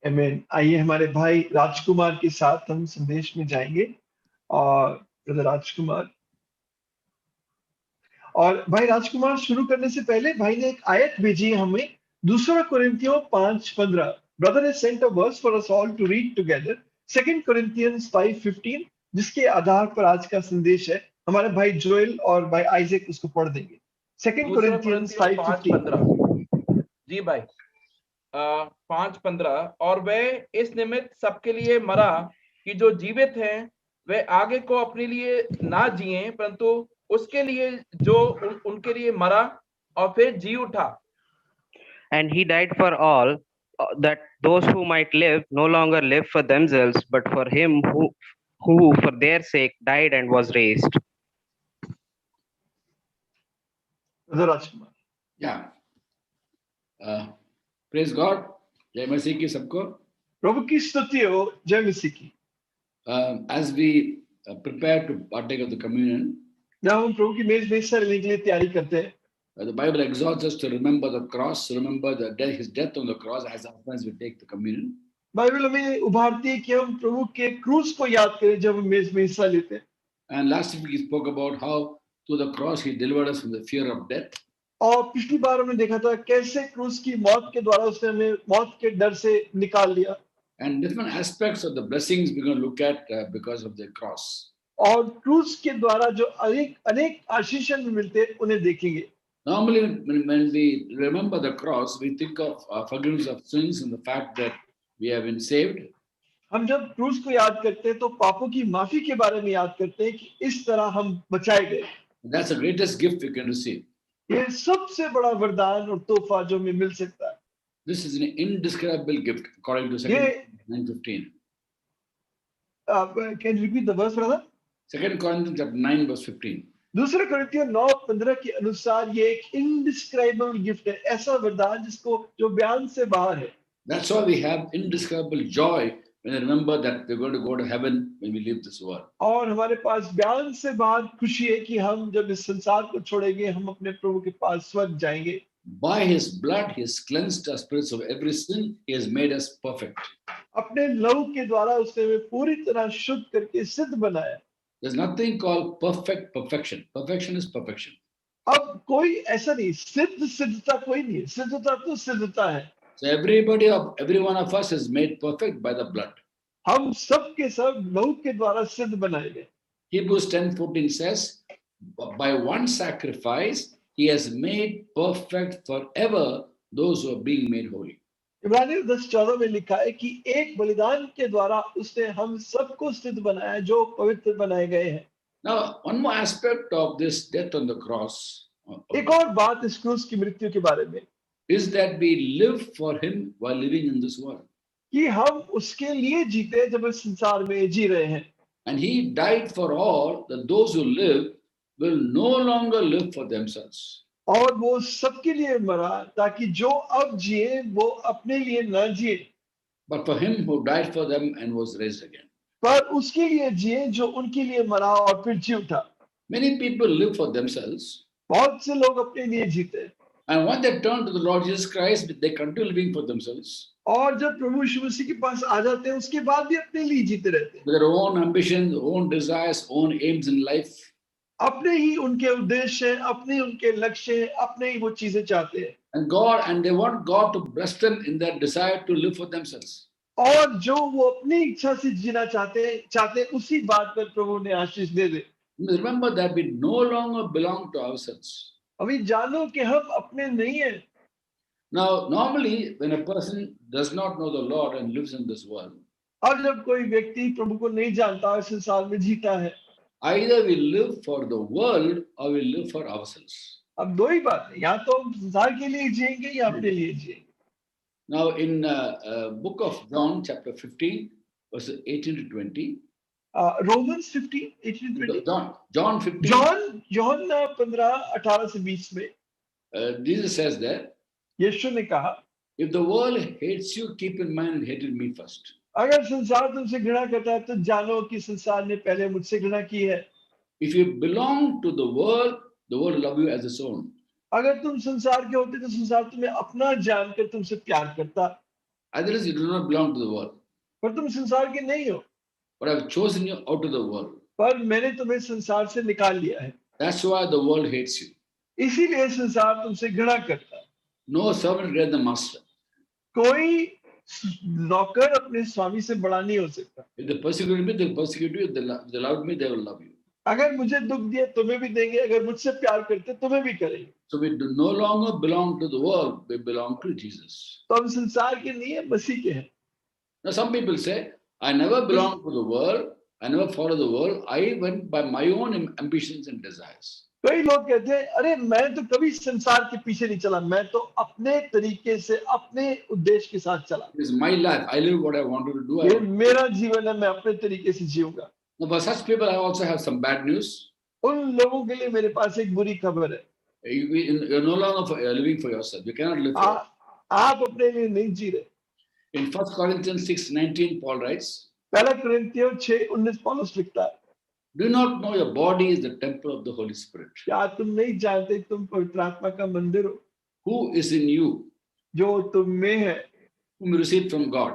आमीन। आइए हमारे भाई राजकुमार के साथ हम संदेश में जाएंगे। और ब्रदर राजकुमार, और भाई राजकुमार शुरू करने से पहले भाई ने एक आयत भेजी है हमें, दूसरा कोरिन्थियों 5:15। Brother has sent a verse for us all to read together, 2 Corinthians 5:15, जिसके आधार पर आज का संदेश है। हमारे भाई जोएल और भाई आइजैक उसको पढ़ देंगे। 2 दूसरा Corinthians कुरिन्थियों 5:15। 5:15। जी भाई, 5:15। और वह इस निमित्त सबके लिए मरा कि जो जीवित हैं वे आगे को अपने लिए ना जिए, परंतु उसके लिए जो उनके लिए मरा और फिर जी उठा। And he died for all, that those who might live no longer live for themselves, but for him who for their sake died and was raised. Brother Rajkumar. Yeah. Praise God. जय मसीह की सबको. प्रभु की स्तुति हो, जय मसीह की। As we prepare to partake of the communion, जब हम प्रभु की मेज में हिस्सा लेने के लिए तैयारी करते हैं, the Bible exhorts us to remember the cross, remember his death on the cross as often as we take the communion. Bible हमें उभारती है कि हम प्रभु के क्रूस को याद करें जब हम मेज में हिस्सा लेते हैं। And last week we spoke about how through the cross he delivered us from the fear of death. और पिछली बार हमने देखा था कैसे क्रूस की मौत के द्वारा उसने हमें मौत के डर से निकाल लिया। And different aspects of the blessings we're going to look at because of the cross. और क्रूस के द्वारा जो अनेक आशीषें मिलते हैं उन्हें देखेंगे। Normally, when we remember the cross, we think of forgiveness of sins and the fact that we have been saved. हम जब क्रूस को याद करते हैं तो पापों की माफी के बारे में याद करते हैं कि इस तरह हम बचाए गए। That's the greatest gift we can receive. ये सबसे बड़ा वरदान और तोहफा जो हमें मिल सकता है। This is an indescribable gift, according to 2 Corinthians 9:15. Can you repeat the verse, brother? 2 Corinthians chapter 9 verse 15. दूसरे कोरिन्थियों 9:15 के अनुसार ये एक इनडिस्क्राइबल गिफ्ट है, ऐसा वरदान जिसको जो बयान से बाहर है। That's why we have indescribable joy when we remember that we're going to go to heaven when we leave this world. और हमारे पास बयान से बाहर खुशी है कि हम जब इस संसार को छोड़ेंगे हम अपने प्रभु के पास स्वर्ग जाएंगे। By his blood he has cleansed our spirits of every sin. He has made us perfect. अपने लहू के द्वारा उसने हमें पूरी तरह शुद्ध करके सिद्ध बनाया। There's nothing called perfect perfection. Perfection is perfection. अब कोई ऐसा नहीं, सिद्धता कोई नहीं है, सिद्धता तो सिद्धता है। So every one of us is made perfect by the blood. हम सब के सब लहू के द्वारा सिद्ध बनाए गए। Hebrews 10:14 says, by one sacrifice he has made perfect forever those who are being made holy. इब्रानियों 10:14 में लिखा है कि एक बलिदान के द्वारा उसने हम सबको सिद्ध बनाया जो पवित्र बनाए गए हैं। Now, one more aspect of this death on the cross एक और बात इस क्रूस की मृत्यु के बारे में is that we live for him while living in this world. कि हम उसके लिए जीते जब इस संसार में जी रहे हैं। And he died for all, that those who live will no longer live for themselves. और वो सबके लिए मरा ताकि जो अब जिए वो अपने लिए न जिए, But for him who died for them and was raised again. पर उसके लिए जिए जो उनके लिए मरा और फिर जी उठा। Many people live for themselves. बहुत से लोग अपने लिए जीते हैं। And when they turn to the Lord Jesus Christ, they continue living for themselves. और जब प्रभु यीशु मसीह के पास आ जाते हैं उसके बाद भी अपने लिए जीते रहते हैं। With their own ambitions, own desires, own aims in life. अपने ही उनके उद्देश्य हैं, अपने उनके लक्ष्य हैं, अपने ही वो चीजें चाहते हैं। And they want God to bless them in their desire to live for themselves. और जो वो अपनी इच्छा से जीना चाहते उसी बात पर प्रभु ने आशीष दे दे। Remember that we no longer belong to ourselves. अभी जानो कि हम अपने नहीं हैं। Now, normally, when a person does not know the Lord and lives in this world, और जब कोई व्यक्ति प्रभु को नहीं जानता और संसार में जीता है, either we live for the world or we live for ourselves. अब दो ही बात है, या तो हम संसार के लिए जिएंगे या अपने लिए जिएंगे। Now, in book of John, chapter 15, verses 18 to 20. Romans 15, 18 to 20. John 15. John 15, 18 से 20 में Jesus says that, यीशु ने कहा, if the world hates you, keep in mind it hated me first. अगर संसार तुमसे घृणा करता है तो जानो कि संसार ने पहले मुझसे घृणा की है। If you belong to the world will love you as its own. अगर तुम संसार के होते तो संसार तुम्हें अपना जानकर तुमसे प्यार करता, Otherwise, you do not belong to the world. पर तुम संसार के नहीं हो, But I've chosen you out of the world. पर मैंने तुम्हें संसार से निकाल लिया है, That's why the world hates you. इसीलिए संसार तुमसे घृणा करता। No servant greater than the master. कोई नौकर अपने स्वामी से बड़ा नहीं हो सकता। If they persecute me, they'll persecute you. If they love me, they will love you. अगर मुझे दुख दिए तुम्हें भी देंगे, अगर मुझसे प्यार करते तुम्हें भी करेंगे। So we do no longer belong to the world, we belong to Jesus. तो हम संसार के नहीं है, मसीह के हैं। Now some people say, I never belong to the world, I never follow the world, I went by my own ambitions and desires. कई लोग कहते हैं, अरे मैं तो कभी संसार के पीछे नहीं चला, मैं तो अपने तरीके से अपने उद्देश्य के साथ चला। It is my life, I live what I wanted to do. ये मेरा जीवन है, मैं अपने तरीके से जीऊंगा। Now for such people, I also have some bad news. उन लोगों के लिए मेरे पास एक बुरी खबर है। You're no longer living for yourself. You cannot live for yourself. आप अपने लिए नहीं जी रहे। In 1 Corinthians 6:19, Paul writes, पहला कुरिन्थियों 6:19 पौलुस लिखता है, do not know your body is the temple of the Holy Spirit, क्या तुम नहीं जानते तुम पवित्र आत्मा का मंदिर हो, who is in you, जो तुम में है, whom you received from God.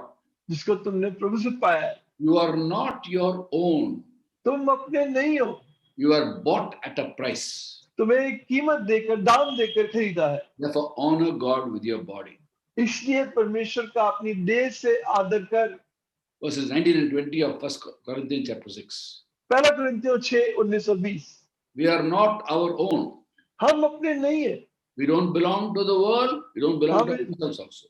जिसको तुमने प्रभु से पाया है। You are not your own. तुम अपने नहीं हो, You are bought at a price. तुम्हें कीमत देकर, दाम देकर खरीदा है। Therefore, honor God with your body. इसलिए परमेश्वर का अपनी देह से आदर कर। Verses 19 and 20 of 1 Corinthians chapter 6. पहला कुरिन्थियों 6:19 और 20। We are not our own. हम अपने नहीं है, We don't belong to the world. We don't belong to ourselves also.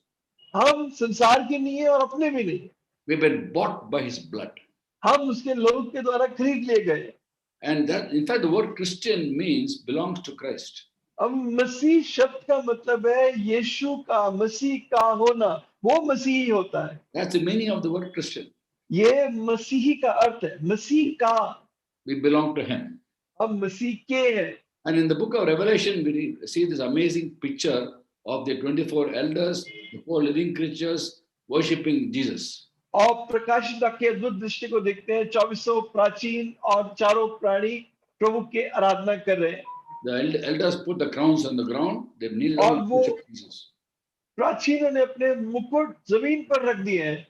हम संसार के नहीं है और अपने भी नहीं। We've been bought by His blood. हम उसके लोग के द्वारा खरीद लिए गए। And that, in fact, the word Christian means belongs to Christ. अब मसीह शब्द का मतलब है यीशु का, मसीह का होना, वो मसीही होता है। That's the meaning of the word Christian. ये मसीही का अर्थ है, मसीह का। We belong to Him. हम मसीह के हैं। And in the book of Revelation, we see this amazing picture of the 24 elders, the 4 living creatures worshipping Jesus. और प्रकाशित वाक्य अद्भुत दृष्टि को देखते हैं, 24 प्राचीन और चारों प्राणी प्रभु के आराधना कर रहे हैं। The elders put the crowns on the ground. They kneel down and worship Jesus. प्राचीनों ने अपने मुकुट जमीन पर रख दिए हैं।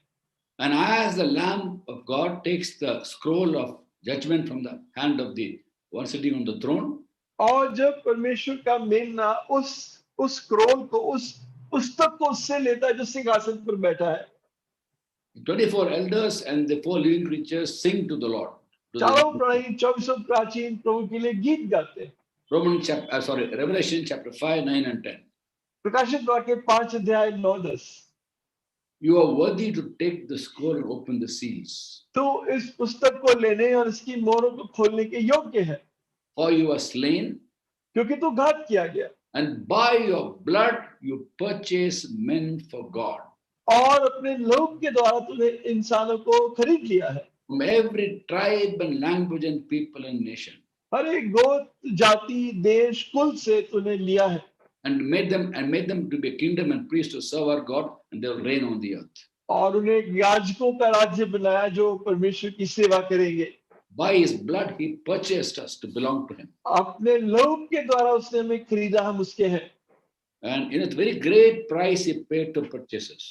And as the Lamb of God takes the scroll of judgment from the hand of the one sitting on the throne, और जब परमेश्वर का मेमना उस स्क्रोल को, उस पुस्तक को उससे लेता है जो सिंहासन पर बैठा है, 24 elders and the 4 living creatures sing to the Lord. चारों प्राणी 24 प्राचीन प्रभु के लिए गीत गाते हैं। Revelation chapter 5, 9 and 10. प्रकाशित वाक्य 5 अध्याय 9-10। You are worthy to take the scroll and open the seals. तो इस पुस्तक को लेने और इसकी मोहरों को खोलने के योग्य है, For you are slain, क्योंकि तू घात किया गया, and by your blood you purchase men for God. और अपने लोग के द्वारा तूने इंसानों को खरीद लिया है, From every tribe and language and people and nation. हर एक गोत्र, जाति, देश, कुल से तूने लिया है, And made them to be a kingdom and priests to serve our God, and they will reign on the earth. और उन्हें याजकों का राज्य बनाया जो परमेश्वर की सेवा करेंगे। By His blood He purchased us to belong to Him. अपने लोग के द्वारा उसने हमें खरीदा, हम उसके हैं। And it's a very great price He paid to purchase us.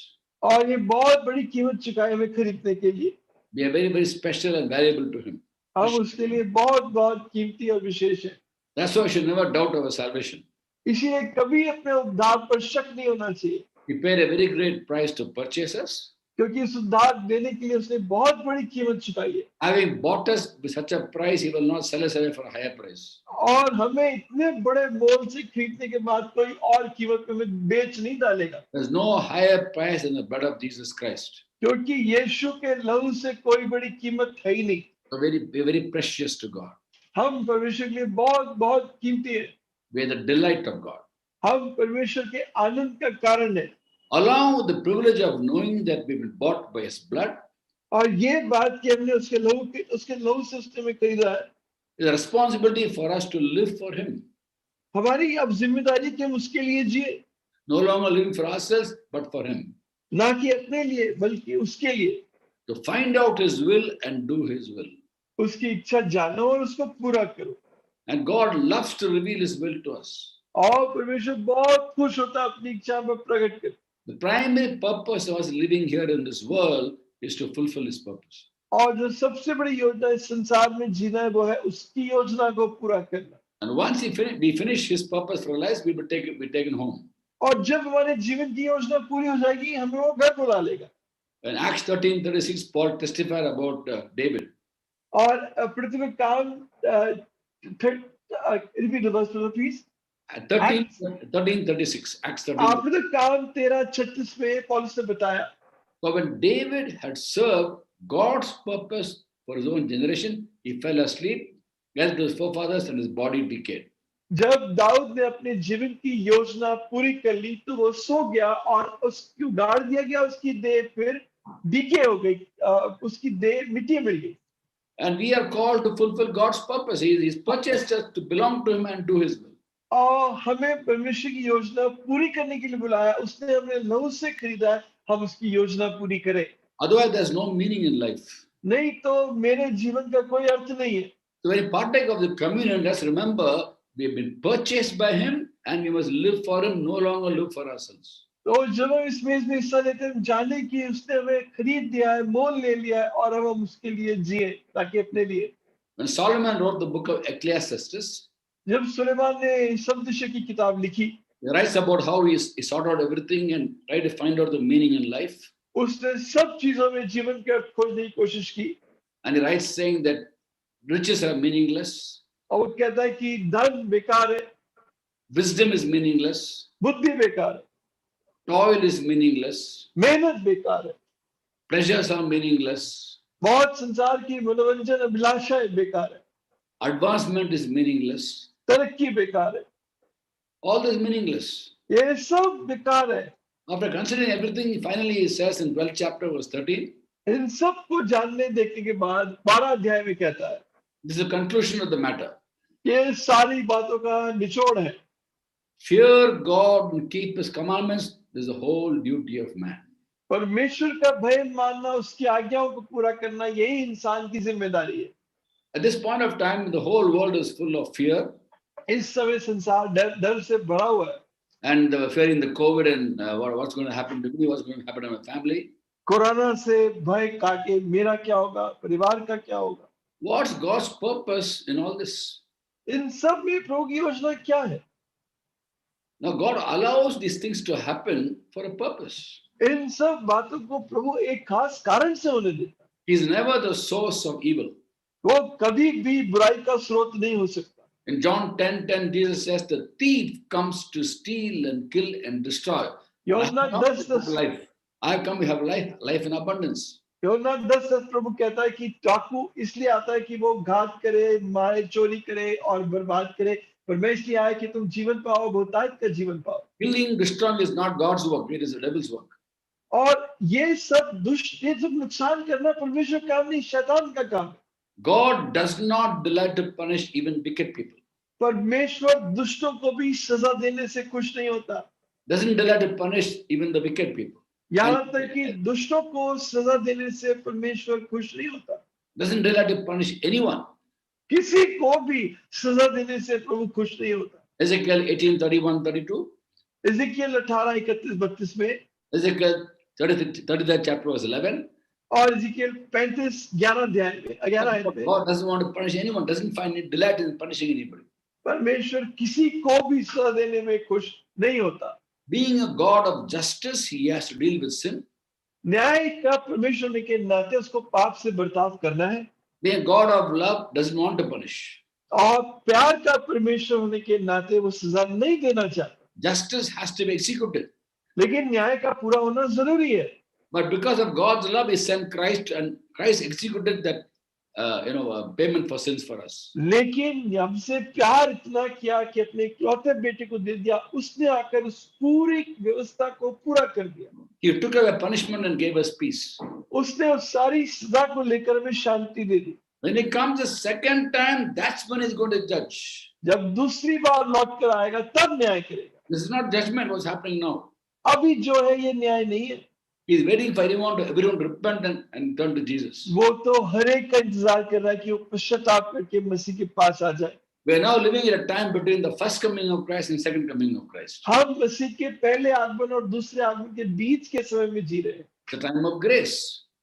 और ये बहुत बड़ी कीमत चुकाई हमें खरीदने के लिए। We are very, very special and valuable to Him. हम उसके लिए बहुत बहुत कीमती और विशेष है। That's why we should never doubt our salvation. इसलिए कभी अपने उद्धार पर शक नहीं होना चाहिए, He paid a very great price to purchase us. क्योंकि उस उद्धार देने के लिए उसने बहुत बड़ी कीमत चुकाई है। Having bought us with such a price, He will not sell us away for a higher price. और हमें इतने बड़े मोल से खरीदने के बाद कोई और कीमत पे हमें बेच नहीं डालेगा, There's no higher price than the blood of Jesus Christ. क्योंकि यीशु के लहू से कोई बड़ी कीमत है ही नहीं। So we're very precious to God. हम परमेश्वर के लिए बहुत बहुत कीमती है। We are the delight of God. हम परमेश्वर के आनंद का कारण है। Along with the privilege of knowing that we've been bought by His blood, और ये बात कि हमने उसके लहू से उसने हमें खरीदा है, is a responsibility for us to live for Him. हमारी अब जिम्मेदारी कि हम उसके लिए जिए, No longer living for ourselves, but for Him. ना कि अपने लिए बल्कि उसके लिए। To find out His will and do His will. उसकी इच्छा जानो और उसको पूरा करो। And God loves to reveal His will to us. और परमेश्वर बहुत खुश होता है अपनी इच्छा में प्रकट कर। The primary purpose of us living here in this world is to fulfill His purpose. और जो सबसे बड़ी योजना इस संसार में जीना है वो है उसकी योजना को पूरा करना। And once we finish His purpose for our lives, we will be taken home. और जब हमारे जीवन की योजना पूरी हो जाएगी हमें वो घर बुला लेगा। In Acts 13:36, Paul testified about David. और पृथ्वी काम repeat the verse please. 13:36, Acts 13. आपने काम 13:36 में पौलुस ने बताया। So when David had served God's purpose for his own generation, he fell asleep, as his forefathers, and his body decayed. जब दाऊद ने अपने जीवन की योजना पूरी कर ली तो वो सो गया और उसको गाड़ दिया गया, उसकी देह फिर डीके हो गई, उसकी देह मिट्टी में मिल गई। And we are called to fulfill God's purpose. He's purchased us to belong to Him and do His will. और हमें परमेश्वर की योजना पूरी करने के लिए बुलाया, उसने हमें लहू से खरीदा है, हम उसकी योजना पूरी करें। Otherwise, there's no meaning in life. नहीं तो मेरे जीवन का कोई अर्थ नहीं है। So when we partake of the communion, let's remember we have been purchased by Him and we must live for Him, no longer live for ourselves. तो जब हम इस मेज में हिस्सा लेते हैं, हम जाने कि उसने हमें खरीद दिया है, मोल ले लिया है और अब हम उसके लिए जिए, ताकि अपने लिए। When Solomon wrote the book of Ecclesiastes, जब सुलेमान ने सप्तऋषि की किताब लिखी, he writes about how he sought out everything and tried to find out the meaning in life. उसने सब चीजों में जीवन के अर्थ खोजने की कोशिश की। And he writes saying that riches are meaningless, और वो कहता है कि धन बेकार है, wisdom is meaningless, बुद्धि बेकार है, toil is meaningless, मेहनत बेकार है, pleasures are meaningless, बहुत संसार की मनोरंजन अभिलाषाएं बेकार है, advancement is meaningless. तरक्की बेकार है, All this meaningless. ये सब बेकार है। After considering everything, finally he says in 12th chapter, verse 13, इन सब को जानने देखने के बाद 12 अध्याय में कहता है, this is the conclusion of the matter. ये सारी बातों का निचोड़ है। Fear God and keep His commandments. This is the whole duty of man. परमेश्वर का भय मानना, उसकी आज्ञाओं को पूरा करना, यही इंसान की जिम्मेदारी है। At this point of time, the whole world is full of fear. इस समय संसार डर से भरा हुआ है। And fearing the COVID and what's going to happen to me, what's going to happen to my family. Corona से भय काटे, मेरा क्या होगा, परिवार का क्या होगा। What's God's purpose in all this? इन सब में प्रभु की योजना क्या है? Now God allows these things to happen for a purpose. इन सब बातों को प्रभु एक खास कारण से होने देता। He is never the source of evil. वो कभी भी बुराई का स्रोत नहीं हो सकता। In John 10:10, Jesus says, the thief comes to steal and kill and destroy. यूहन्ना 10:10 I have come to have life in abundance. यूहन्ना 10:10 प्रभु कहता है कि डाकू इसलिए आता है कि वो घात करे, मारे, चोरी करे और बर्बाद करे, पर मैं इसलिए आया कि तुम जीवन पाओ, बहुतायत का जीवन पाओ। Killing, destroying is not God's work, it is the devil's work. और ये सब नुकसान करना परमेश्वर का काम नहीं, शैतान का काम है। God does not delight to punish even wicked people. परमेश्वर दुष्टों को भी सजा देने से खुश नहीं होता। Doesn't delight to punish even the wicked people. यहाँ तक कि दुष्टों को सजा देने से परमेश्वर खुश नहीं होता। Doesn't delight to punish anyone. किसी को भी सजा देने से प्रभु खुश नहीं होता। Ezekiel 18:31-32. इज़ेकियेल 18:31-32 में, Ezekiel 33rd chapter verse 11. और इज़ेकियेल 35:11 अध्याय में 11 में God doesn't want to punish anyone, doesn't find it delight in punishing anybody. परमेश्वर किसी को भी सजा देने में खुश नहीं होता। Being a God of justice, He has to deal with sin. न्याय का परमेश्वर होने के नाते उसको पाप से बर्ताव करना है। Being a God of love, doesn't want to punish. और प्यार का परमेश्वर होने के नाते वो सजा नहीं देना चाहता। Justice has to be executed. लेकिन न्याय का पूरा होना जरूरी है। But because of God's love, He sent Christ, and Christ executed that payment for sins for us. लेकिन हमसे प्यार इतना किया कि अपने इकलौते बेटे को दे दिया, उसने आकर उस पूरी व्यवस्था को पूरा कर दिया। He took away punishment and gave us peace. उसने उस सारी सजा को लेकर हमें शांति दे दी। When He comes the second time, that's when He's going to judge. जब दूसरी बार लौट कर आएगा तब न्याय करेगा। This is not judgment, what's happening now. अभी जो है ये न्याय नहीं है। He's waiting for everyone to repent and turn to Jesus. वो तो हर एक का इंतजार कर रहा है कि वो पश्चाताप करके मसीह के पास आ जाए। We are now living in a time between the first coming of Christ and second coming of Christ. हम मसीह के पहले आगमन और दूसरे आगमन के बीच के समय में जी रहे हैं। The time of grace.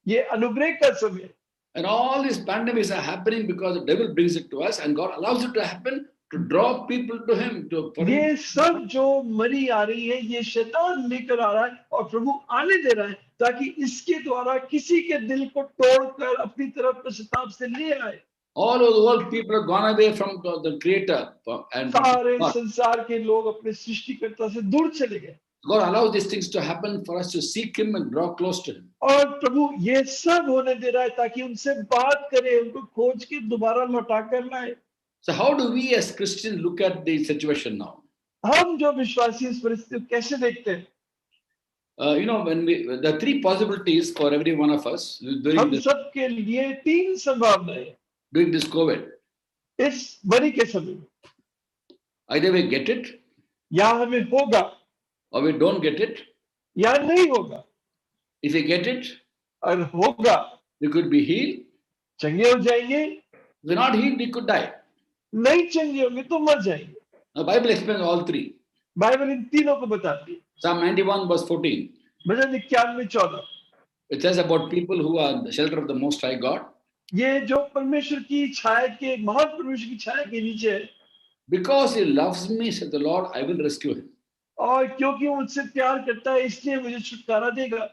ये अनुग्रह का समय है। And all these pandemics are happening because the devil brings it to us and God allows it to happen to draw people to him. ये सब जो मरी आ रही है ये शैतान लेकर आ रहा है और प्रभु आने दे रहा है ताकि इसके द्वारा किसी के दिल को तोड़कर अपनी तरफ पश्चाताप से ले आए। All over the world, people have gone away from the Creator and सारे God. संसार के लोग अपने सृष्टिकर्ता से दूर चले गए। God allows these things to happen for us to seek Him and draw close to Him. और प्रभु ये सब होने दे रहा है ताकि उनसे बात करे, उनको खोज के दोबारा लौटा कर लाए। So how do we as Christians look at the situation now? हम जो विश्वासी इस परिस्थिति को कैसे देखते हैं? When there are three possibilities for every one of us during हम this सबके लिए तीन संभावनाएं COVID. इस बरी के समय में। Either we get it या हमें होगा or we don't get it. या नहीं होगा। If we get it, और होगा we could be healed. चंगे हो जाएंगे, If we're not healed, we could die. नहीं चंगे होंगे तो मर जाएंगे। The Bible explains all three. Bible इन तीनों को बताती है। Psalm 91 verse 14. Bhajan 91:14 It says about people who are in the shelter of the Most High God. ये जो परमेश्वर की छाया के महान परमेश्वर की छाया के नीचे है Because He loves me, said the Lord, I will rescue him. और क्योंकि वो मुझसे प्यार करता है इसलिए मुझे छुटकारा देगा।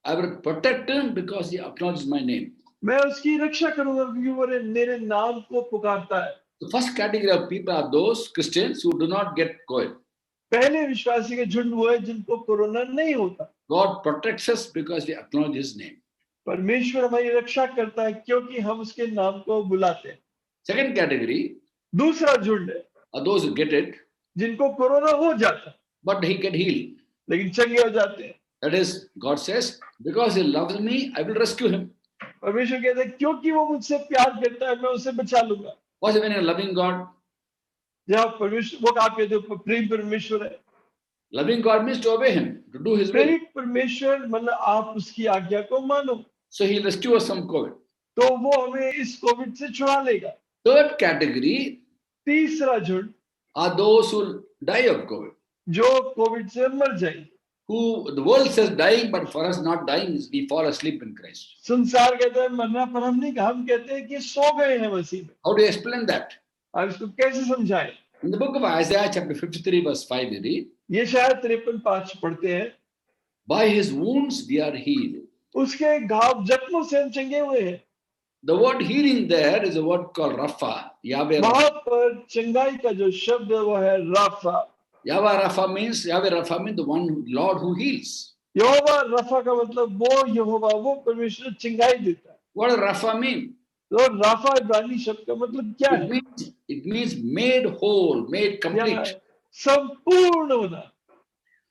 I will protect him because he acknowledges my name. मैं उसकी रक्षा करूंगा क्योंकि वो मेरे नाम को पुकारता है। The first category of people are those Christians who do not get COVID. पहले विश्वासी के झुंड वो है जिनको कोरोना नहीं होता। God protects us because we acknowledge His name. परमेश्वर हमारी रक्षा करता है क्योंकि हम उसके नाम को बुलाते हैं। Second category दूसरा झुंड है are those who get it, जिनको कोरोना हो जाता है but he get healed. लेकिन चंगे हो जाते हैं। That is, God says, because He loves me, I will rescue him. परमेश्वर कहता है क्योंकि वो मुझसे प्यार करता है मैं उसे बचा लूंगा। What's when you're a loving God? जब परमेश्वर वो आप कहते हो प्रेम परमेश्वर है। Loving God means to obey Him, to do His will. प्रेम परमेश्वर मतलब आप उसकी आज्ञा को मानो So He'll rescue us from COVID. तो वो हमें इस कोविड से छुड़ा लेगा। Third category तीसरा झुंड are those who die of COVID. जो कोविड से मर जाएंगे। Who the world says dying, but for us not dying is we fall asleep in Christ. संसार कहता है मरना पर हम नहीं, हम कहते हैं कि सो गए हैं मसीह में। How do you explain that? आप इसको कैसे समझाएं? In the book of Isaiah, chapter 53, verse 5, we read, ये शायद 53:5 पढ़ते हैं। by His wounds we are healed. उसके घाव जख्मों से हम चंगे हुए हैं। The word healing there is a word called Rapha. Yahweh Rapha. वहां पर चंगाई का जो शब्द है वो है Rapha. Yahweh Rapha means the one Lord who heals. यहोवा रफा का मतलब वो यहोवा वो परमेश्वर चंगाई देता है। What does Rapha mean? तो राफा इब्रानी शब्द का मतलब क्या है? It means made whole, made complete. संपूर्ण होना।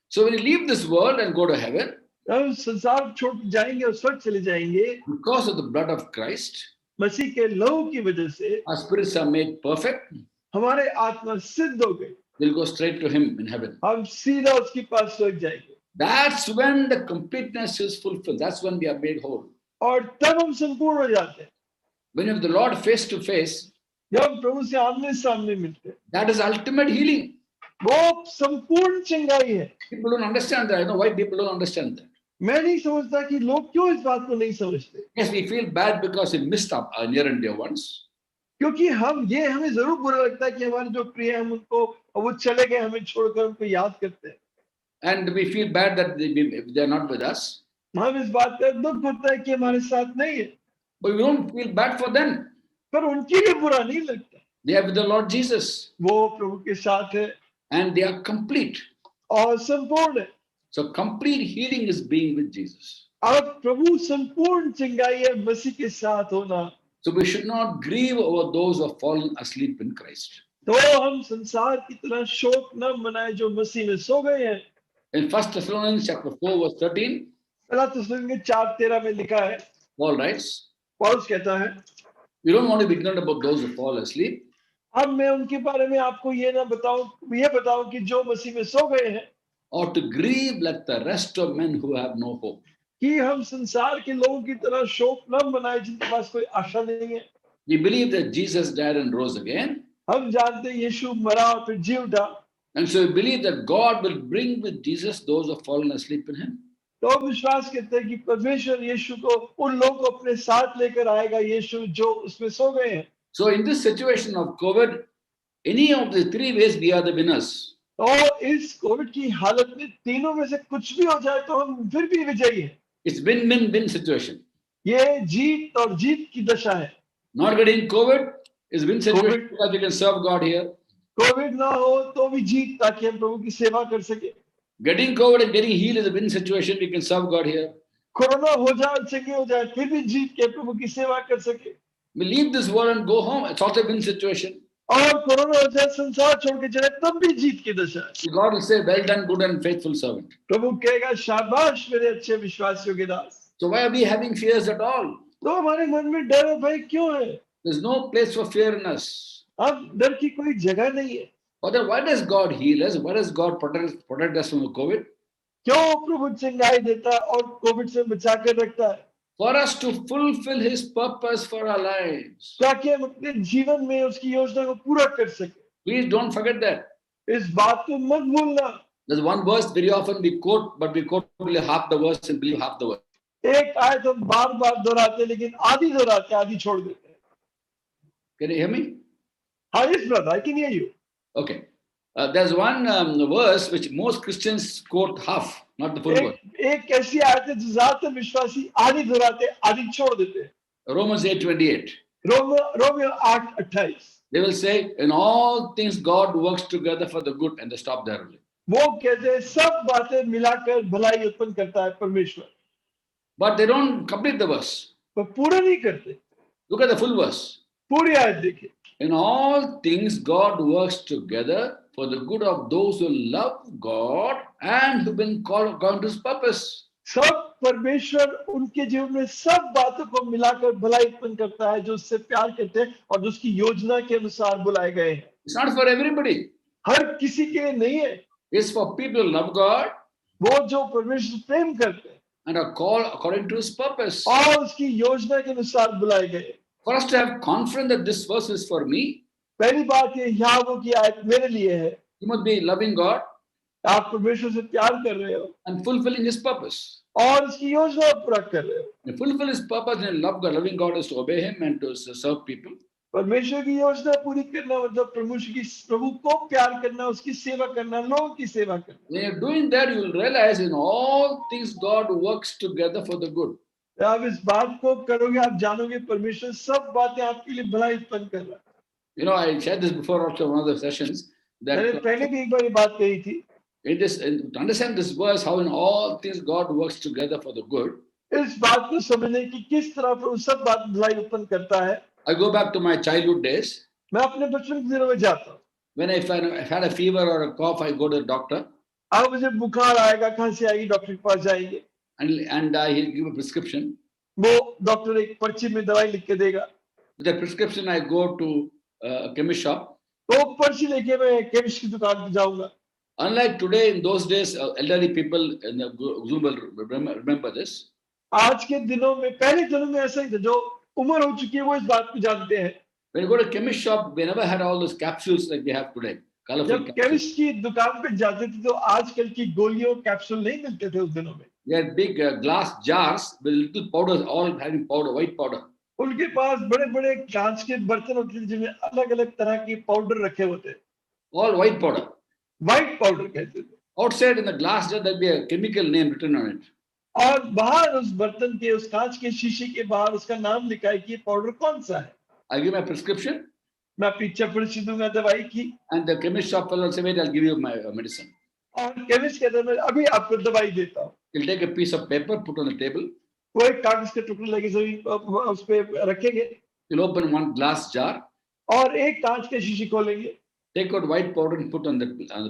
So when you leave this world and go to heaven, हम संसार छोड़ जाएंगे और स्वर्ग चले जाएंगे because of the blood of Christ, मसीह के लहू की वजह से our spirits are made perfect. हमारे आत्मा सिद्ध हो गई। We'll go straight to Him in heaven. हम सीधा उसके पास स्वर्ग जाएंगे। That's when the completeness is fulfilled. That's when we are made whole. और तब हम संपूर्ण हो जाते हैं। When you have the Lord face to face, जब हम प्रभु से आमने सामने मिलते हैं that is ultimate healing. वो संपूर्ण चंगाई है। People don't understand that. I know why people don't understand that. मैं नहीं समझता कि लोग क्यों इस बात को नहीं समझते। Yes, we feel bad because we missed up our near and dear ones. क्योंकि हमें जरूर बुरा लगता है कि हमारे जो प्रिय हैं हम उनको वो चले गए, हमें छोड़कर उनको याद करते हैं। And we feel bad that they are not with us. हम इस बात का दुख होता है कि हमारे साथ नहीं है, But we don't feel bad for them. पर उनके लिए बुरा नहीं लगता। They are with the Lord Jesus. वो प्रभु के साथ है And they are complete. और संपूर्ण है। So complete healing is being with Jesus. अब प्रभु संपूर्ण चंगाई है मसीह के साथ होना। So we should not grieve over those who have fallen asleep in Christ. तो हम संसार की तरह शोक न मनाए जो मसीह में सो गए हैं। In 1 Thessalonians chapter 4 verse 13, पहला थिस्सलुनीके 4:13 में लिखा है, Paul writes, पौलुस कहता है, we don't want to be ignorant about those who fall asleep, अब मैं उनके बारे में आपको ये बताऊं कि जो मसीह में सो गए हैं, or to grieve like the rest of men who have no hope. कि हम संसार के लोगों की तरह शोक न मनाए जिनके पास कोई आशा नहीं है। We believe that Jesus died and rose again. हम जानते हैं यीशु मरा और फिर जी उठा, And so we believe that God will bring with Jesus those who have fallen asleep in him. तो हम विश्वास करते हैं कि परमेश्वर यीशु को उन लोगों को अपने साथ लेकर आएगा, यीशु जो उसमें सो गए हैं। So in this situation of COVID, any of the three ways we are the winners. और इस कोविड की हालत में तीनों में से कुछ भी हो जाए तो हम फिर भी विजयी हैं। It's win-win-win situation. ये जीत और जीत की दशा है। Not getting COVID is win situation COVID. because we can serve God here. Covid ना हो तो भी जीत, ताकि हम प्रभु की सेवा कर सके। Getting COVID and getting healed is a win situation. We can serve God here. Corona हो जाए, चंगे हो जाए, फिर भी जीत के प्रभु की सेवा कर सके। We leave this world and go home. It's also a win situation. और कोरोना हो जाए, संसार छोड़ के चले, तब भी जीत की दशा है। God will say, well done, good and faithful servant. प्रभु कहेगा, शाबाश मेरे अच्छे विश्वासियों के दास। So why are we having fears at all? तो हमारे मन में डर और भय क्यों है? There's no place for fear in us. अब डर की कोई जगह नहीं है। But then why does God heal us? Why does God protect us from the COVID? क्यों प्रभु चंगाई देता है और कोविड से बचा कर रखता है? For us to fulfill His purpose for our lives. ताकि हम अपने जीवन में उसकी योजना को पूरा कर सके। Please don't forget that. इस बात को मत भूलना। There's one verse very often we quote, but we quote only half the verse and believe half the verse. एक आयत हम बार बार दोहराते हैं, लेकिन आधी दोहराते हैं, आधी छोड़ देते हैं। Can you hear me? हाँ, yes brother, I can hear you. Okay. There's one verse which most Christians quote half, not the full verse. एक ऐसी आयत है जो ज्यादातर विश्वासी आधी दोहराते हैं, आधी छोड़ देते हैं। Romans 8:28. Romeo 8:28। They will say, in all things God works together for the good, and they stop there only. वो कहते हैं सब बातें मिलाकर भलाई उत्पन्न करता है परमेश्वर, But they don't complete the verse. पर पूरा नहीं करते। Look at the full verse. पूरी आयत देखिए। In all things God works together for the good of those who love God and who've been called according to His purpose. सब परमेश्वर उनके जीवन में सब बातों को मिलाकर भलाई उत्पन्न करता है, जो उससे प्यार करते हैं और जो उसकी योजना के अनुसार बुलाए गए हैं। It's not for everybody. हर किसी के लिए नहीं है। It's for people who love God वो जो परमेश्वर से प्रेम करते हैं and are called according to His purpose. और उसकी योजना के अनुसार बुलाए गए। For us to have confidence that this verse is for me, पहली बात ये यहाँ वो की आयत मेरे लिए है। you must be loving God आप परमेश्वर से प्यार कर रहे हो and fulfilling His purpose. और उसकी योजना पूरा कर रहे हो। To fulfill His purpose and love God, loving God is to obey Him and to serve people. परमेश्वर की योजना पूरी करना मतलब प्रभु को प्यार करना, उसकी सेवा करना, लोगों की सेवा करना। When you're doing that, you will realize in all things God works together for the good. आप इस बात को करोगे, आप जानोगे परमेश्वर सब बातें आपके लिए भलाई उत्पन्न कर रहा है। You know, I shared this before also one of the sessions मैंने that पहले भी एक बार ये बात कही थी। to understand this verse, how in all things God works together for the good. इस बात को समझने की किस तरह प्रभु सब बात भलाई उत्पन्न करता है। I go back to my childhood days. मैं अपने बचपन के दिनों में जाता हूँ। When if I had a fever or a cough, I go to the doctor अब मुझे बुखार आएगा, खांसी आएगी, डॉक्टर के पास जाएंगे। and he'll give a prescription. वो डॉक्टर एक पर्ची में दवाई लिख के देगा। With the prescription, I go to a chemist shop. तो पर्ची लेके मैं केमिस्ट की दुकान पे जाऊंगा। Unlike today, in those days, elderly people in the Zoom will remember this. आज के दिनों में, पहले दिनों में ऐसा ही था, जो उम्र हो चुकी है वो इस बात को जानते हैं। When you go to chemist shop, we never had all those capsules like we have today. Colorful जब capsules. केमिस्ट की दुकान पे जाते थे तो आजकल की गोलियों कैप्सूल नहीं मिलते थे उस दिनों में। We had big glass jars with little powders, all having powder, white powder. उनके पास बड़े बड़े कांच के बर्तन होते थे जिनमें अलग अलग तरह के पाउडर रखे होते, All white powder. White powder कहते थे। Outside in the glass jar, there'll be a chemical name written on it. और बाहर उस बर्तन के, उस कांच के शीशे के बाहर उसका नाम लिखा है कि ये पाउडर कौन सा है। I give my prescription, मैं पीछे पर्ची दूंगा दवाई की, and the chemist shop fellow will say, "Wait, I'll give you my medicine." और केमिस्ट कहता है मैं अभी आपको दवाई देता हूँ। He'll take a piece of paper, put on the table. वो एक कागज के टुकड़े लेके सभी उस पे रखेंगे He'll open one glass jar, और एक कांच के शीशी खोलेंगे, take out white powder and put on the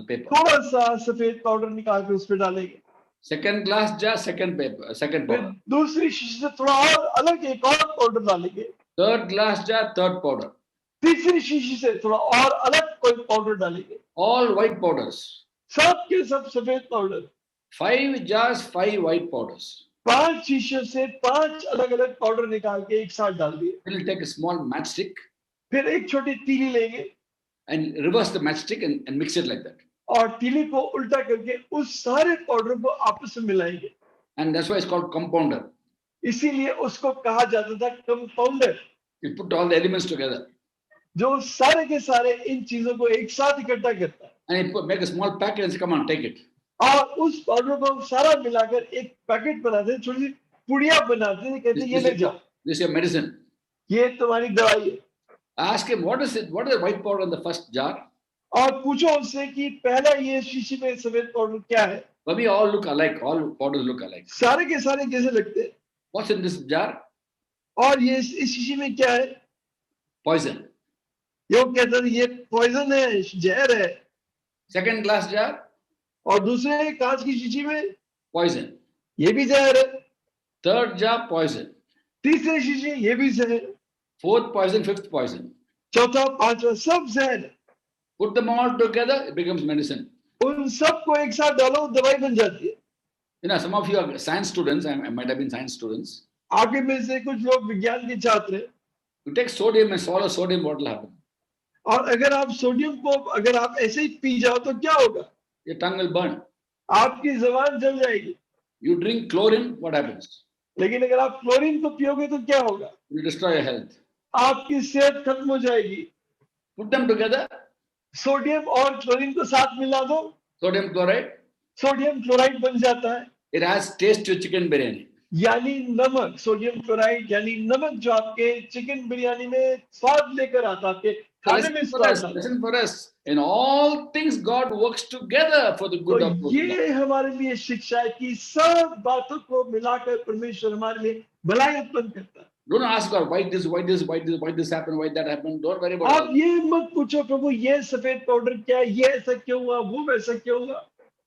paper. थोड़ा सा सफेद पाउडर निकाल के उस पे डालेंगे। Second glass jar, second paper, second फिर powder. दूसरी शीशी से थोड़ा और अलग एक और पाउडर डालेंगे। Third glass jar, third powder. तीसरी शीशी से थोड़ा और अलग कोई पाउडर डालेंगे। All white powders. सब के सब सफेद पाउडर। 5 jars, 5 white powders. 5 शीशियों से 5 अलग अलग पाउडर निकाल के एक साथ डाल दिए। He'll take a small matchstick, फिर एक छोटी तीली लेंगे, and reverse the matchstick and mix it like that. और तीली को उल्टा करके उस सारे पाउडर को आपस में मिलाएंगे. And that's why it's called compounder. इसीलिए उसको कहा जाता था compounder. You put all the elements together जो सारे के सारे इन चीजों को एक साथ इकट्ठा करता है. and you make a small packet and say, come on, take it. और उस पाउडर को हम सारा मिलाकर एक पैकेट बनाते हैं, छोटी सी पुड़िया बनाते हैं, कहते हैं ये ले जाओ, This is your medicine. ये तुम्हारी दवाई है. Ask him, what is it? What is the white powder in the first jar? और पूछो उससे कि पहला ये शीशी में सफेद पाउडर क्या है. For me, all look alike. All powders look alike. सारे के सारे कैसे लगते हैं. What's in this jar? और ये इस शीशी में क्या है. Poison. ये वो कहता है ये पॉइजन है, जहर है. Second glass jar? और दूसरे कांच की शीशी में Poison. ये भी जहर है. Third jar, poison. तीसरी शीशी ये भी जहर. Fourth poison, fifth poison. चौथा पांचवा सब जहर. Put them all together, it becomes medicine. उन सबको एक साथ डालो, दवाई बन जाती है. You know, some of you are science students. I might have been science students. आगे में से कुछ लोग विज्ञान के छात्र हैं. You take sodium and swallow sodium, what will happen? और अगर आप सोडियम को अगर आप ऐसे ही पी जाओ तो क्या होगा. Your tongue will burn. आपकी जबान जल जाएगी. You drink chlorine, what happens? लेकिन अगर आप क्लोरीन को पियोगे तो क्या होगा. You destroy your health. आपकी सेहत खत्म हो जाएगी. Put them together, सोडियम और क्लोरीन को साथ मिला दो, sodium chloride. सोडियम क्लोराइड बन जाता है. It has taste to chicken biryani. यानी नमक. सोडियम क्लोराइड यानी नमक जो आपके चिकन बिरयानी में स्वाद लेकर आता है, आपके खाने में स्वाद आता है. Listen for us. In all things, God works together for the good of तो those who love. ये हमारे लिए शिक्षा है कि सब बातों को मिलाकर परमेश्वर हमारे लिए भलाई उत्पन्न करता है. Don't ask God why this happened, why that happened. Don't worry about आप it. ये मत पूछो प्रभु ये सफेद पाउडर क्या है, ये ऐसा क्यों हुआ, वो वैसा क्यों हुआ.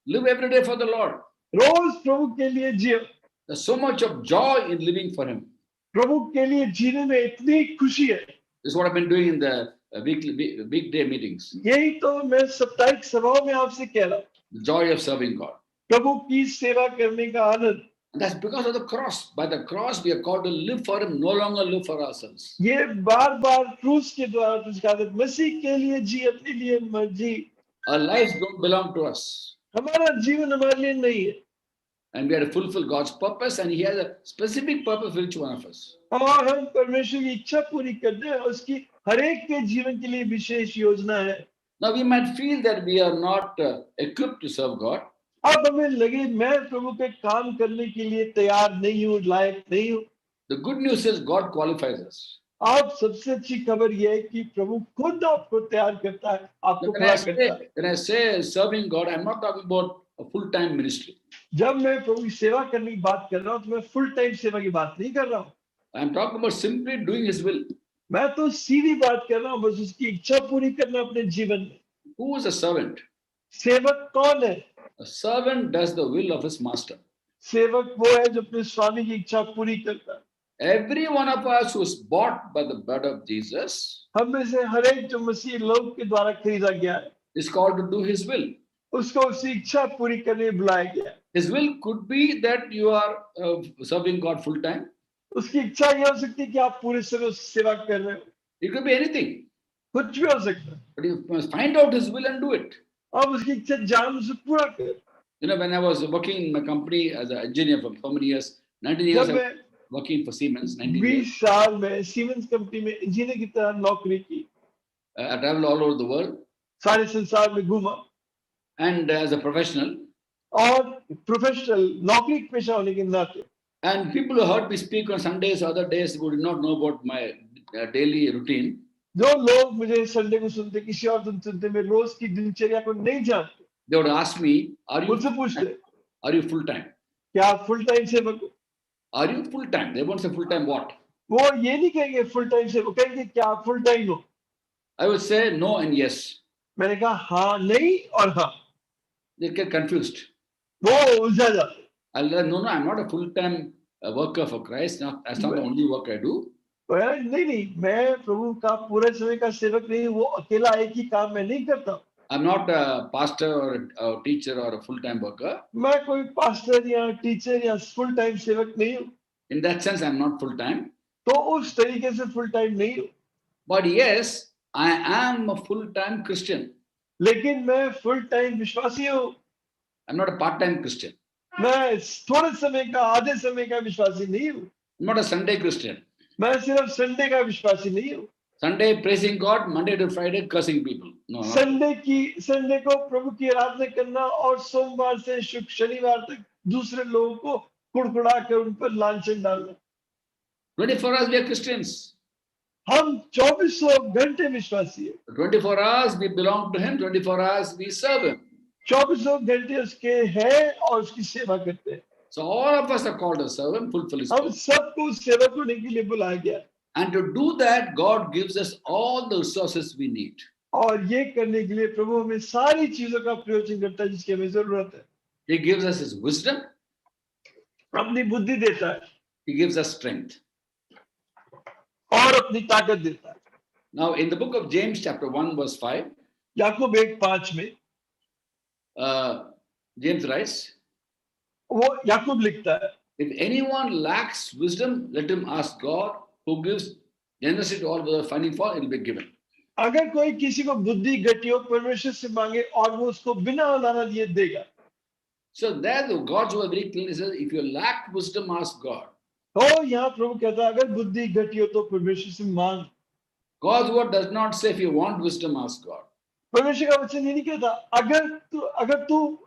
Live every day for the Lord. रोज प्रभु के लिए जियो. There's so much of joy in living for Him. प्रभु के लिए जीने में इतनी खुशी है. This is what I've been doing in the weekday meetings. यही तो मैं साप्ताहिक सभाओं में आपसे कह रहा हूँ. The joy of serving God. प्रभु की सेवा करने का आनंद. And that's because of the cross. By the cross, we are called to live for Him, no longer live for ourselves. ये बार बार क्रूस के द्वारा तुझे मसीह के लिए जी, अपने लिए मत जी. Our lives don't belong to us. हमारा जीवन हमारे लिए नहीं है. And we have to fulfill God's purpose, and He has a specific purpose for each one of us. और हम परमेश्वर की इच्छा पूरी करते हैं. उसकी हर एक के जीवन के लिए विशेष योजना है. Now, we might feel that we are not equipped to serve God. अब हमें लगे मैं प्रभु के काम करने के लिए तैयार नहीं हूँ, लायक नहीं हूँ. The good news is God qualifies us. आप सबसे अच्छी खबर यह है कि प्रभु खुद आपको तैयार करता है, आपको When खड़ा करता है. I say serving God, I'm not talking about a full-time ministry. जब मैं प्रभु की सेवा करने की बात कर रहा हूँ तो मैं फुल टाइम सेवा की बात नहीं कर रहा हूँ. I'm talking about simply doing His will. मैं तो सीधी बात कर रहा हूँ, बस उसकी इच्छा पूरी करना अपने जीवन में. Who is a servant? सेवक कौन है. A servant does the will of his master. सेवक वो है जो अपने स्वामी की इच्छा पूरी करता है. Every one of us who is bought by the blood of Jesus हम में से हर एक जो मसीह लोग के द्वारा खरीदा गया है, is called to do His will. उसको उसकी इच्छा पूरी करने बुलाया गया है. His will could be that you are serving God full time. उसकी इच्छा ये हो सकती है कि आप पूरे समय उसकी सेवा कर रहे हो. It could be anything. कुछ भी हो सकता है. But you must find out His will and do it. आप उसकी इच्छा जान उसे पूरा कर. You know, when I was working in my company as an engineer for so many years, 19 years जब I मैं was working for Siemens, 19 20 years. साल में सीमेंस कंपनी में इंजीनियर की तरह नौकरी की. I traveled all over the world. सारे संसार में घूमा. And as a professional, और प्रोफेशनल नौकरी पेशा होने के नाते. and people who heard me speak on Sundays, other days, who did not know about my daily routine, जो लोग मुझे संडे को सुनते, किसी और दिन सुनते, मैं रोज की दिनचर्या को नहीं जानते, they would ask me, मुझसे पूछते are you full time? क्या आप फुल टाइम सेवक हो. Are you full time? They won't say full time what? वो ये नहीं कहेंगे फुल टाइम सेवक, कहेंगे क्या आप फुल टाइम हो. I would say no and yes. मैंने कहा हाँ नहीं और हाँ. They get confused. वो उलझा जाते. I'll say, no, I'm not a full time worker for Christ. That's not the only work I do. नहीं, मैं प्रभु का पूरे समय का सेवक नहीं. वो अकेला एक ही काम मैं नहीं करता. I'm not a pastor or a teacher or a full time worker. मैं कोई पास्टर या टीचर या फुल टाइम सेवक नहीं हूँ. In that sense, I'm not full time. तो उस तरीके से फुल टाइम नहीं हूँ. But yes, I am a full-time Christian. लेकिन मैं फुल टाइम विश्वासी हूँ, I'm not a part-time Christian. मैं थोड़े समय का आधे समय का विश्वासी नहीं हूँ, I'm not a Sunday Christian. मैं सिर्फ संडे का विश्वासी नहीं हूँ, Sunday praising God, Monday to Friday cursing people. No, not Sunday को प्रभु की आराधना करना और सोमवार से शनिवार तक दूसरे लोगों को कुड़कुड़ा कर उन पर लांछन डालना। 24 hours we are Christians. हम 24 घंटे विश्वासी है, 24 hours we belong to Him, 24 hours we serve Him. 24 घंटे उसके हैं और उसकी सेवा करते हैं। So all of us are called to serve Him, fulfill His हम call. सबको सेवक होने के लिए बुलाया गया And to do that, God gives us all the resources we need. और ये करने के लिए प्रभु हमें सारी चीजों का प्रयोजन करता है जिसकी हमें जरूरत है। He gives us His wisdom, अपनी बुद्धि देता है He gives us strength. और अपनी ताकत देता है। Now, in the book of James, chapter 1, verse 5, याकूब 1:5 में James writes, वो याकूब लिखता है, if anyone lacks wisdom, let him ask God, who gives generously to all without finding fault, it will be given. अगर कोई किसी को बुद्धि घटी हो परमेश्वर से मांगे और वो उसको बिना अलाना दिए देगा। So there, God's word very clearly says, if you lack wisdom, ask God. तो यहाँ प्रभु कहता है अगर बुद्धि घटी हो तो परमेश्वर से मांग। God's word does not say if you want wisdom, ask God. परमेश्वर का वचन ये नहीं कहता अगर तू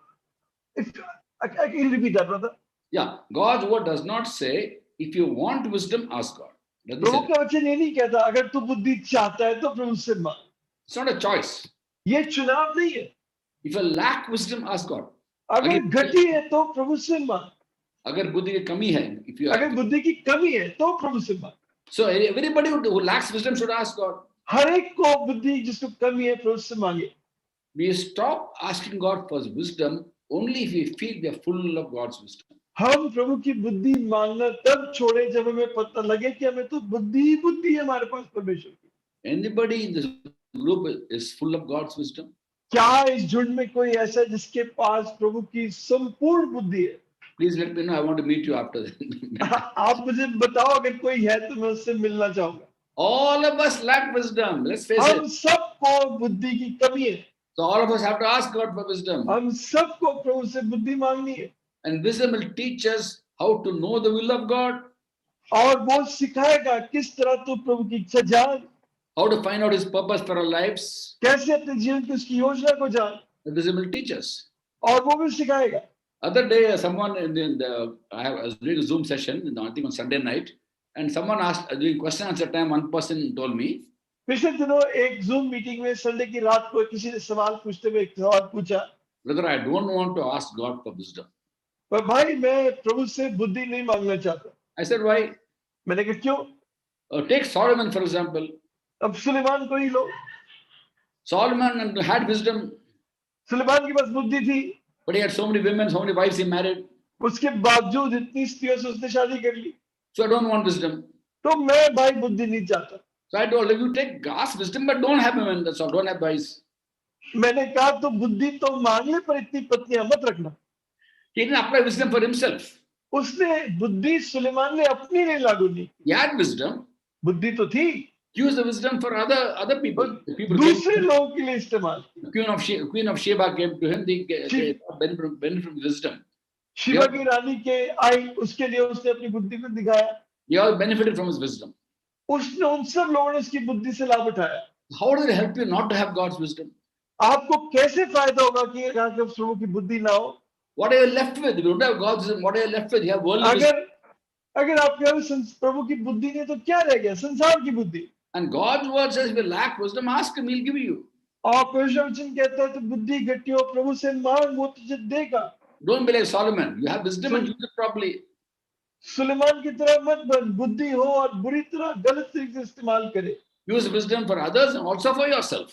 I can repeat that, brother. Yeah, God's word does not say if you want wisdom, ask God. Doesn't Prabhu say का वचन ये नहीं कहता अगर तू बुद्धि चाहता है तो प्रभु से मांग। it's not a choice. ये चुनाव नहीं है। If you lack wisdom, ask God. अगर घटी है तो प्रभु से मांग, अगर बुद्धि की कमी है, if you अगर बुद्धि की कमी है तो प्रभु से मांग। so everybody who lacks wisdom should ask God. हर एक को बुद्धि जिसको कमी है प्रभु से मांगे। We stop asking God for wisdom only if we feel we are full of God's wisdom. हम प्रभु की बुद्धि मांगना तब छोड़े जब हमें पता लगे कि हमें तो बुद्धि है हमारे पास परमेश्वर की। Anybody in this group is full of God's wisdom? क्या इस झुंड में कोई ऐसा है जिसके पास प्रभु की संपूर्ण बुद्धि है? Please let me know. I want to meet you after that. आप मुझे बताओ अगर कोई है तो मैं उससे मिलना चाहूंगा। All of us lack wisdom. Let's face हम it. सबको बुद्धि की कमी है। So all of us have to ask God for wisdom. हम सबको प्रभु से बुद्धि मांगनी है And wisdom will teach us how to know the will of God, और वो सिखाएगा किस तरह तू प्रभु की इच्छा जान, how to find out His purpose for our lives. कैसे अपने जीवन की उसकी योजना को जान, The wisdom will teach us. और वो भी सिखाएगा। Other day, someone I was doing a Zoom session, I think on Sunday night, and someone asked during question answer time. One person told me, पिछले दिनों एक जूम मीटिंग में Sunday की रात को किसी ने सवाल पूछते हुए एक सवाल पूछा, "Brother, I don't want to ask God for wisdom." पर भाई मैं प्रभु से बुद्धि नहीं मांगना चाहता। I said, "Why?" मैंने कहा क्यों? Take Solomon for example. अब सुलेमान को ही लो। Solomon had wisdom, सुलेमान के पास बुद्धि थी, but he had so many women, so many wives he married. उसके बावजूद इतनी स्त्रियों से उसने शादी कर ली। So I don't want wisdom. तो मैं भाई बुद्धि नहीं चाहता। So I told him, you take God's wisdom, but don't have women. That's all. Don't have wives. मैंने कहा तो बुद्धि तो मांग ले पर इतनी पत्नियां मत रखना। He didn't apply wisdom for himself. उसने बुद्धि सुलेमान ने अपनी लिए लागू नहीं। He had wisdom. बुद्धि तो थी, Use the wisdom for other people. The people दूसरे came, लोगों के लिए इस्तेमाल। Queen of Sheba came to him. They benefit from wisdom. Shiva की रानी के आई उसके लिए उसने अपनी बुद्धि को दिखाया। They all benefited from his wisdom. उसने उन सब लोगों ने उसकी बुद्धि से लाभ उठाया। How does it help you not to have God's wisdom? आपको कैसे फायदा होगा कि अगर प्रभु की बुद्धि ना हो? What are you left with? If you don't have God's wisdom, what are you left with? You have worldly wisdom. अगर आपके पास प्रभु की बुद्धि नहीं तो क्या रह गया? संसार की बुद्धि। And God's word says, if you lack wisdom, ask Him, He'll give you. और परमेश्वर वचन कहता है तो बुद्धि घटी हो प्रभु से मांग वो तुझे देगा। Don't be like Solomon. You have wisdom and use it properly. Suleman की तरह मत बन, बुद्धि हो और बुरी तरह गलत तरीके से इस्तेमाल करे। Use wisdom for others and also for yourself.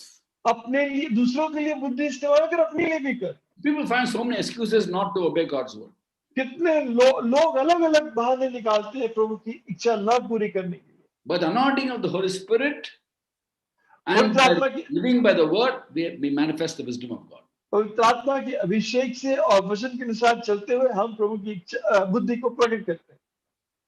अपने लिए दूसरों के लिए बुद्धि इस्तेमाल कर, अपने लिए भी कर। People find so many excuses not to obey God's word. कितने लोग अलग-अलग बहाने निकालते हैं प्रभु की इच्छा ना पूरी करने के लिए। But the anointing of the Holy Spirit and पवित्र आत्मा by की living by the word, we manifest the wisdom of God. पवित्र आत्मा के अभिषेक से और वचन के अनुसार चलते हुए हम प्रभु की बुद्धि को प्रकट करते हैं।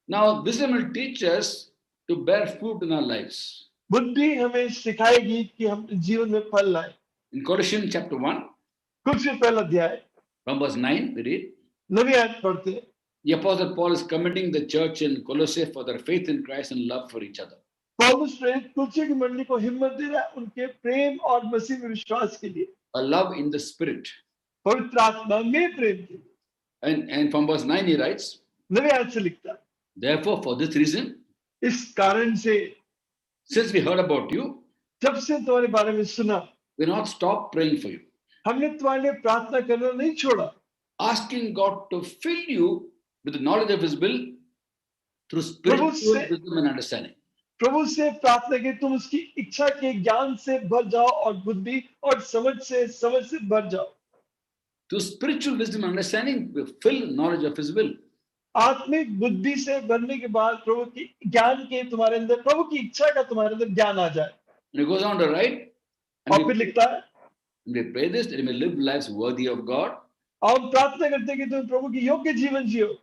Now, wisdom will teach us to bear fruit in our lives. बुद्धि हमें सिखाएगी कि हम जीवन में फल लाएं। In Colossians chapter 1, कुछ से पहला अध्याय from verse 9, we read, 9 आयत पढ़ते हैं। the Apostle Paul is commending the church in Colossae for their faith in Christ and love for each other. पौलुस प्रेरित कुलसी की मंडली को हिम्मत दे रहा है उनके प्रेम और मसीह में विश्वास के लिए, A love in the spirit. पवित्र आत्मा में प्रेम के लिए। And from verse 9 he writes, 9 आयत से लिखता है, therefore for this reason, इस कारण से since we heard about you, जब से तुम्हारे बारे में सुना, we not stop praying for you, हमने तुम्हारे लिए प्रार्थना करना नहीं छोड़ा, asking God to fill you with the knowledge of his will through spiritual wisdom and understanding. प्रभु से प्रार्थना की तुम उसकी इच्छा के ज्ञान से भर जाओ और बुद्धि और समझ से भर जाओ। Through spiritual wisdom and understanding, we fill knowledge of his will. आत्मिक बुद्धि से भरने के बाद प्रभु की ज्ञान के तुम्हारे अंदर, प्रभु की इच्छा का तुम्हारे अंदर ज्ञान आ जाए। And he goes on to write, और फिर लिखता है, we pray this, that we may live lives worthy of God, और हम प्रार्थना करते हैं कि तुम प्रभु की योग्य जीवन जियो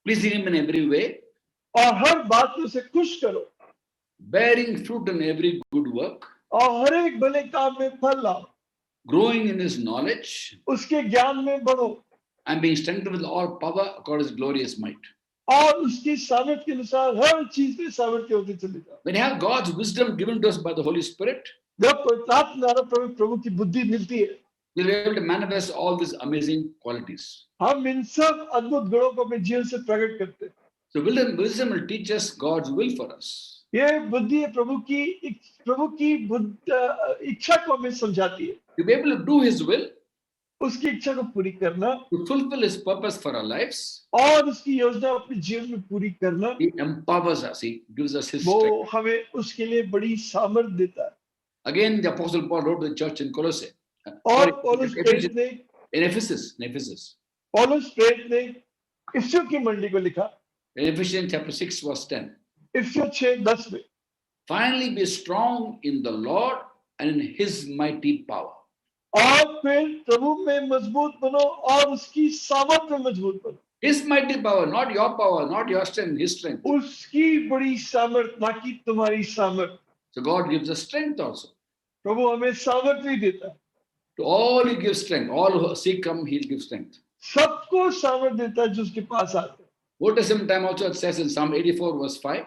pleasing him in every way, और हर बात में उसे खुश करो bearing fruit in every good work, और हर एक भले काम में फल लाओ, growing in his knowledge, उसके ज्ञान में बढ़ो and being strengthened with all power according to his glorious might. और उसकी सामर्थ्य के अनुसार हर चीज में सामर्थ्य होती चली जाओ। When you have God's wisdom given to us by the Holy Spirit, जब पवित्र आत्मा द्वारा प्रभु की बुद्धि मिलती है, we'll be able to manifest all these amazing qualities. हम इन सब अद्भुत गुणों को अपने जीवन से प्रकट करते हैं। So wisdom will teach us God's will for us. ये बुद्धि है प्रभु की इच्छा को हमें समझाती है, To be able to do his will, उसकी इच्छा को पूरी करना to fulfill his purpose for our lives, और उसकी योजना अपने जीवन में पूरी करना, he empowers us, he gives us his वो strength. हमें उसके लिए बड़ी सामर्थ्य देता है। Again, the Apostle Paul wrote to the church in Colossae. और In Ephesus. पौलुस प्रेरित ने इफिसियों की मंडली को लिखा, In Ephesians chapter 6 verse 10. इफिसियों 6:10 में, Finally be strong in the Lord and in his mighty power. और फिर प्रभु में मजबूत बनो और उसकी सामर्थ्य में मजबूत बनो। His mighty power, not your power, not your strength, his strength. उसकी बड़ी सामर्थ्य, ना कि तुम्हारी सामर्थ्य। So God gives us strength also. प्रभु हमें सामर्थ्य भी देता है। To all he gives strength. All who seek him, he'll give strength. सबको सामर्थ्य देता है जो उसके पास आते हैं। Old Testament time also it says in Psalm 84 verse 5.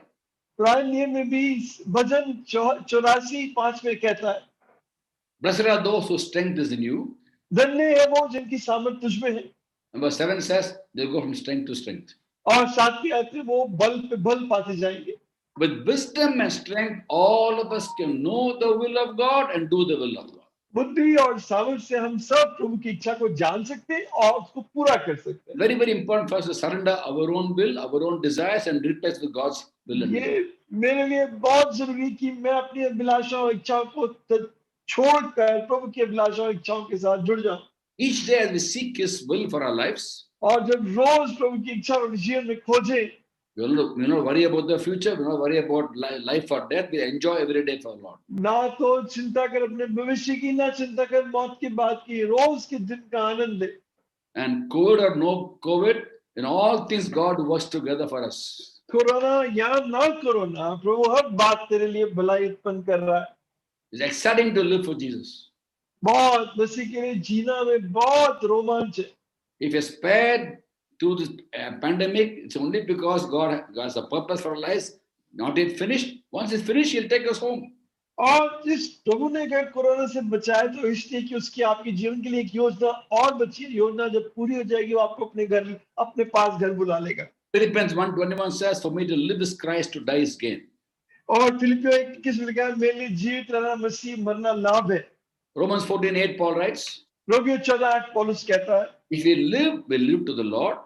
पुराने नियम में भी भजन 84:5 में कहता है, Blessed are those whose strength is in you. धन्य है वो जिनकी सामर्थ्य तुझ में है। And verse 7 says they go from strength to strength. और 7 की आयत में वो बल पे बल पाते जाएंगे। With wisdom and strength, all of us can know the will of God and do the will of God. बुद्धि और सामर्थ्य से हम सब प्रभु की इच्छा को जान सकते हैं और उसको पूरा कर सकते हैं। Very, very important for us to surrender our own will, our own desires, and replace with God's will. And will. ये मेरे लिए बहुत जरूरी कि मैं अपनी अभिलाषाओं और इच्छाओं को छोड़कर प्रभु की अभिलाषाओं और इच्छाओं के साथ जुड़ जाऊं। Each day as we seek His will for our lives, और जब रोज प्रभु की इच्छा अपने जीवन में खोजे, we will not worry about the future, we will not worry about life or death. We enjoy every day for the Lord. ना तो चिंता कर अपने भविष्य की, ना चिंता कर मौत की बात की, रोज के दिन का आनंद ले। And COVID or no COVID, in all things God works together for us. Corona या ना कोरोना, प्रभु हर बात तेरे लिए भलाई उत्पन्न कर रहा है। It's exciting to live for Jesus. बहुत मसीह के लिए जीना में बहुत रोमांच है। If you're spared through this pandemic, it's only because God has a purpose for our lives. Not yet finished. Once it's finished, He'll take us home. और जिस प्रभु ने अगर कोरोना से बचाया तो इसलिए कि उसकी आपके जीवन के लिए एक योजना और बची है। योजना जब पूरी हो जाएगी वो आपको अपने पास घर बुला लेगा। Philippians 1:21 says, "For me to live is Christ, to die is gain." और फिलिपियों 1:21 में लिखा है, मेरे लिए जीवित रहना मसीह, मरना लाभ है। Romans 14:8 Paul writes, रोमियो 14:8 पौलुस कहता है, "If we live, we live to the Lord.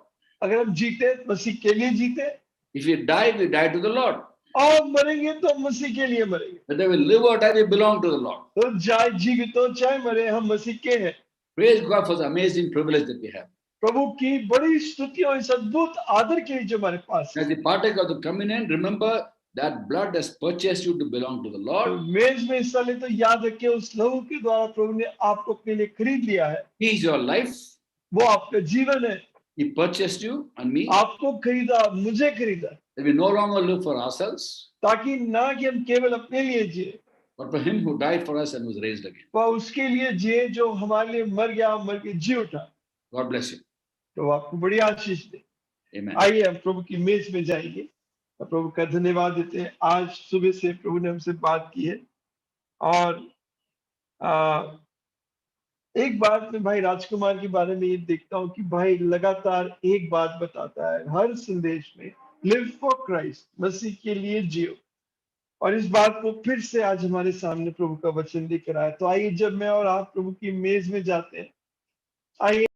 अगर हम जीते मसीह के लिए जीते, If we die to the Lord. और मरेंगे तो मसीह के लिए मरेंगे। Whether we live or die, we belong to the Lord." तो चाहे जीवित हो चाहे मरे, हम मसीह के हैं। Praise God for the amazing privilege that we have. प्रभु की बड़ी स्तुतियों, इस अद्भुत आदर के लिए जो हमारे पास है। As we partake of the communion, remember that blood has purchased you to belong to the Lord. मेज में हिस्सा ले तो याद रखिए उस लहू के द्वारा प्रभु ने आपको अपने लिए खरीद लिया है। He is your life. वो आपका जीवन है। He purchased you and me, आपको खरीदा, मुझे खरीदा, that we no longer live for ourselves, ताकि ना कि हम केवल अपने लिए जिए, but for him who died for us and was raised again. वह उसके लिए जिए जो हमारे लिए मर गया, मर के जी उठा। God bless you. तो आपको बड़ी आशीष दे। Amen. आइए हम प्रभु की मेज में जाएंगे और प्रभु का धन्यवाद देते हैं। आज सुबह से प्रभु ने हमसे बात की है और एक बात मैं भाई राजकुमार के बारे में ये देखता हूँ कि भाई लगातार एक बात बताता है हर संदेश में, लिव फॉर क्राइस्ट, मसीह के लिए जियो। और इस बात को फिर से आज हमारे सामने प्रभु का वचन लेकर आया। तो आइए जब मैं और आप प्रभु की मेज में जाते हैं, आइए